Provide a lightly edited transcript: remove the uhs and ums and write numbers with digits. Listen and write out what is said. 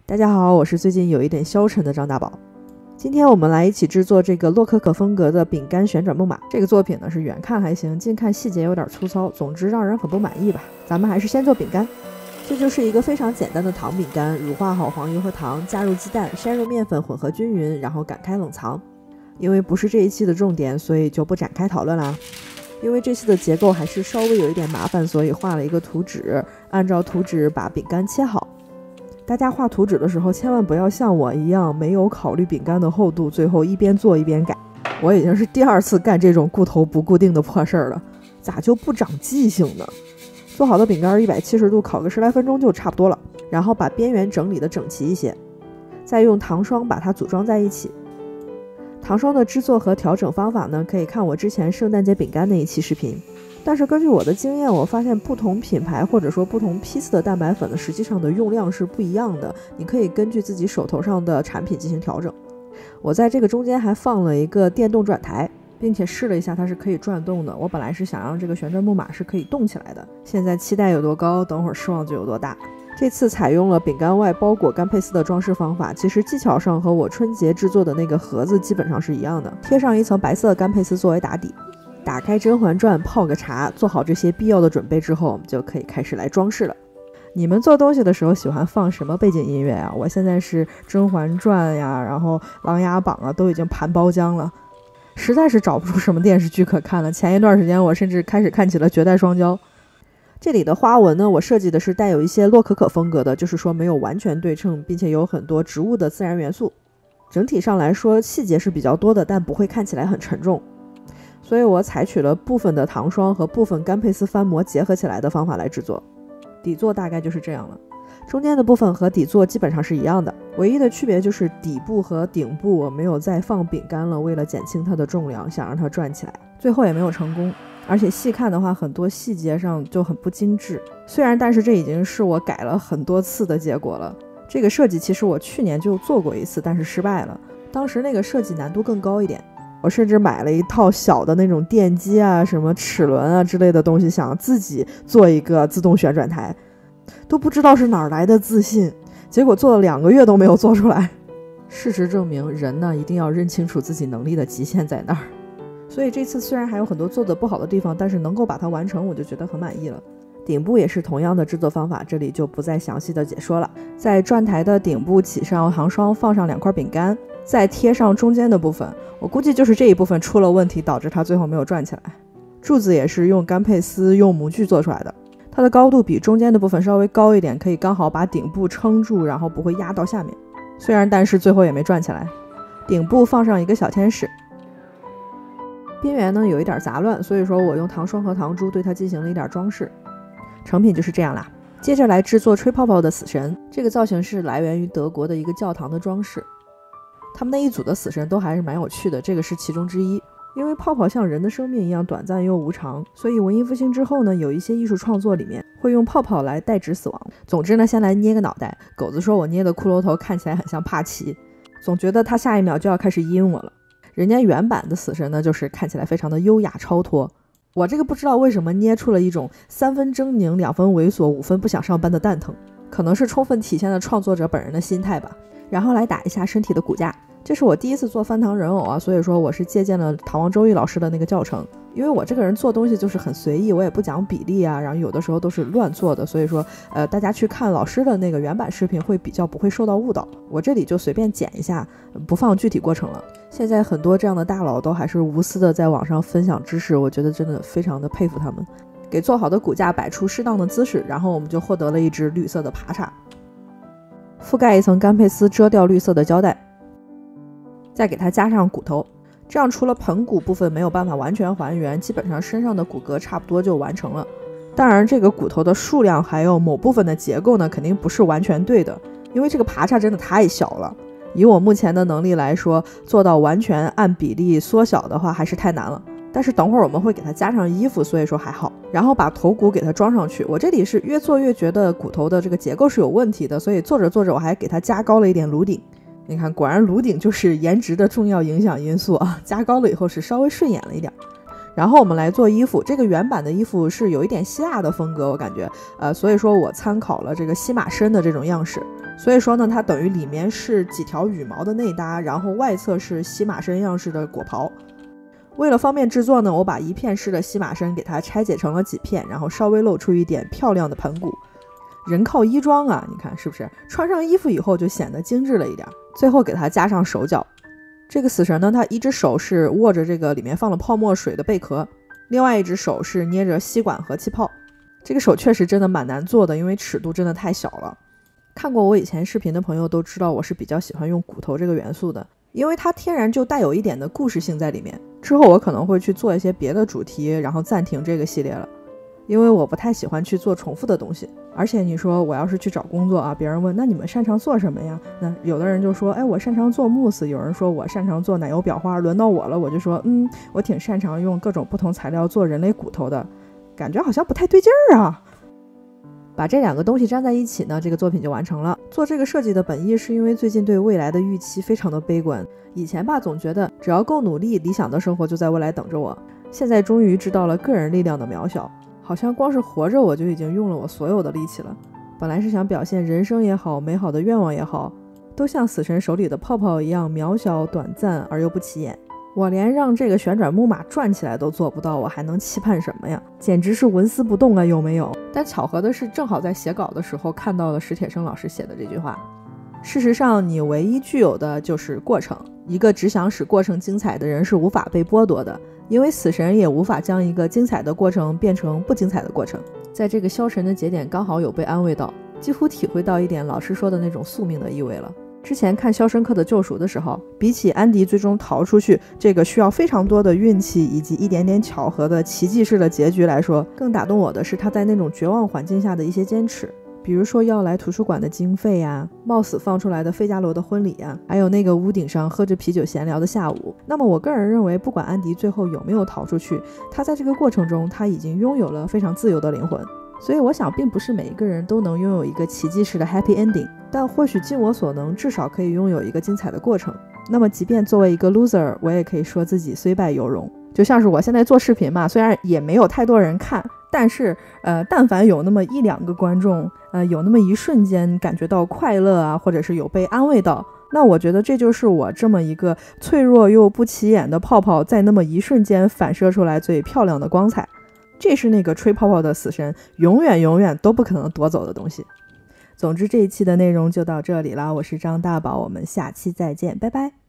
大家好，我是最近有一点消沉的张大宝。今天我们来一起制作这个洛可可风格的饼干旋转木马。这个作品呢是远看还行，近看细节有点粗糙，总之让人很不满意吧。咱们还是先做饼干。这就是一个非常简单的糖饼干，乳化好黄油和糖，加入鸡蛋，筛入面粉，混合均匀，然后擀开冷藏。因为不是这一期的重点，所以就不展开讨论啦。因为这期的结构还是稍微有一点麻烦，所以画了一个图纸，按照图纸把饼干切好。大家画图纸的时候千万不要像我一样没有考虑饼干的厚度，最后一边做一边改。我已经是第二次干这种固头不固定的破事儿了，咋就不长记性呢？做好的饼干170度烤个10来分钟就差不多了，然后把边缘整理的整齐一些，再用糖霜把它组装在一起。糖霜的制作和调整方法呢，可以看我之前圣诞节饼干那一期视频。但是根据我的经验，我发现不同品牌或者说不同批次的蛋白粉呢，实际上的用量是不一样的，你可以根据自己手头上的产品进行调整。我在这个中间还放了一个电动转台，并且试了一下它是可以转动的。我本来是想让这个旋转木马是可以动起来的，现在期待有多高，等会儿失望就有多大。这次采用了饼干外包裹干佩丝的装饰方法，其实技巧上和我春节制作的那个盒子基本上是一样的，贴上一层白色干佩丝作为打底。打开《甄嬛传》泡个茶，做好这些必要的准备之后，我们就可以开始来装饰了。你们做东西的时候喜欢放什么背景音乐啊？我现在是《甄嬛传》呀，然后《琅琊榜》啊，都已经盘包浆了，实在是找不出什么电视剧可看了。前一段时间我甚至开始看起了《绝代双骄》。这里的花纹呢，我设计的是带有一些洛可可风格的，就是说没有完全对称，并且有很多植物的自然元素。整体上来说细节是比较多的，但不会看起来很沉重。所以我采取了部分的糖霜和部分干佩丝翻模结合起来的方法来制作。底座大概就是这样了，中间的部分和底座基本上是一样的，唯一的区别就是底部和顶部我没有再放饼干了，为了减轻它的重量，想让它转起来，最后也没有成功。而且细看的话，很多细节上就很不精致。但是这已经是我改了很多次的结果了。这个设计其实我去年就做过一次，但是失败了。当时那个设计难度更高一点，我甚至买了一套小的那种电机啊，什么齿轮啊之类的东西，想自己做一个自动旋转台，都不知道是哪来的自信，结果做了2个月都没有做出来。事实证明，人呢一定要认清楚自己能力的极限在哪儿。所以这次虽然还有很多做得不好的地方，但是能够把它完成，我就觉得很满意了。顶部也是同样的制作方法，这里就不再详细的解说了。在转台的顶部起上糖霜，放上2块饼干，再贴上中间的部分，我估计就是这一部分出了问题，导致它最后没有转起来。柱子也是用干佩丝用模具做出来的，它的高度比中间的部分稍微高一点，可以刚好把顶部撑住，然后不会压到下面。但是最后也没转起来。顶部放上一个小天使，边缘呢有一点杂乱，所以说我用糖霜和糖珠对它进行了一点装饰。成品就是这样啦。接着来制作吹泡泡的死神，这个造型是来源于德国的一个教堂的装饰。他们那一组的死神都还是蛮有趣的，这个是其中之一。因为泡泡像人的生命一样短暂又无常，所以文艺复兴之后呢，有一些艺术创作里面会用泡泡来代指死亡。总之呢，先来捏个脑袋。狗子说我捏的骷髅头看起来很像帕奇，总觉得他下一秒就要开始阴我了。人家原版的死神呢，就是看起来非常的优雅超脱。我这个不知道为什么捏出了一种3分狰狞2分猥琐5分不想上班的蛋疼，可能是充分体现了创作者本人的心态吧。然后来打一下身体的骨架，这是我第一次做翻糖人偶啊，所以说我是借鉴了唐王周易老师的那个教程。因为我这个人做东西就是很随意，我也不讲比例啊，然后有的时候都是乱做的，所以说大家去看老师的那个原版视频会比较不会受到误导。我这里就随便剪一下，不放具体过程了。现在很多这样的大佬都还是无私的在网上分享知识，我觉得真的非常的佩服他们。给做好的骨架摆出适当的姿势，然后我们就获得了一只绿色的爬叉。覆盖一层干佩丝遮掉绿色的胶带，再给它加上骨头，这样除了盆骨部分没有办法完全还原，基本上身上的骨骼差不多就完成了。当然这个骨头的数量还有某部分的结构呢，肯定不是完全对的，因为这个爬叉真的太小了，以我目前的能力来说，做到完全按比例缩小的话还是太难了。但是等会儿我们会给它加上衣服，所以说还好。然后把头骨给它装上去，我这里是越做越觉得骨头的这个结构是有问题的，所以做着做着我还给它加高了一点颅顶。你看，果然颅顶就是颜值的重要影响因素啊，加高了以后是稍微顺眼了一点。然后我们来做衣服，这个原版的衣服是有一点希腊的风格，我感觉所以说我参考了这个西马参的这种样式，所以说呢，它等于里面是几条羽毛的内搭，然后外侧是洗马参样式的裹袍。为了方便制作呢，我把一片式的洗马参给它拆解成了几片，然后稍微露出一点漂亮的盆骨。人靠衣装啊，你看是不是？穿上衣服以后就显得精致了一点。最后给它加上手脚。这个死神呢，它一只手是握着这个里面放了泡沫水的贝壳，另外一只手是捏着吸管和气泡。这个手确实真的蛮难做的，因为尺度真的太小了。看过我以前视频的朋友都知道，我是比较喜欢用骨头这个元素的，因为它天然就带有一点的故事性在里面。之后我可能会去做一些别的主题，然后暂停这个系列了，因为我不太喜欢去做重复的东西。而且你说我要是去找工作啊，别人问那你们擅长做什么呀？那有的人就说我擅长做慕斯，有人说我擅长做奶油裱花，轮到我了我就说我挺擅长用各种不同材料做人类骨头的，感觉好像不太对劲儿啊。把这两个东西粘在一起呢，这个作品就完成了。做这个设计的本意是因为最近对未来的预期非常的悲观。以前吧，总觉得只要够努力，理想的生活就在未来等着我。现在终于知道了个人力量的渺小，好像光是活着我就已经用了我所有的力气了。本来是想表现人生也好，美好的愿望也好，都像死神手里的泡泡一样渺小短暂而又不起眼。我连让这个旋转木马转起来都做不到，我还能期盼什么呀？简直是纹丝不动了，有没有？但巧合的是，正好在写稿的时候看到了史铁生老师写的这句话。事实上，你唯一具有的就是过程。一个只想使过程精彩的人是无法被剥夺的，因为死神也无法将一个精彩的过程变成不精彩的过程。在这个消沉的节点，刚好有被安慰到，几乎体会到一点老师说的那种宿命的意味了。之前看《肖申克的救赎》的时候，比起安迪最终逃出去这个需要非常多的运气以及一点点巧合的奇迹式的结局来说，更打动我的是他在那种绝望环境下的一些坚持。比如说要来图书馆的经费呀，冒死放出来的费加罗的婚礼呀，还有那个屋顶上喝着啤酒闲聊的下午。那么我个人认为，不管安迪最后有没有逃出去，他在这个过程中他已经拥有了非常自由的灵魂。所以我想并不是每一个人都能拥有一个奇迹式的 happy ending， 但或许尽我所能，至少可以拥有一个精彩的过程。那么即便作为一个 loser， 我也可以说自己虽败犹荣。就像是我现在做视频嘛，虽然也没有太多人看，但是但凡有那么一两个观众有那么一瞬间感觉到快乐啊，或者是有被安慰到，那我觉得这就是我这么一个脆弱又不起眼的泡泡在那么一瞬间反射出来最漂亮的光彩。这是那个吹泡泡的死神永远都不可能夺走的东西。总之这一期的内容就到这里了，我是张大宝，我们下期再见，拜拜。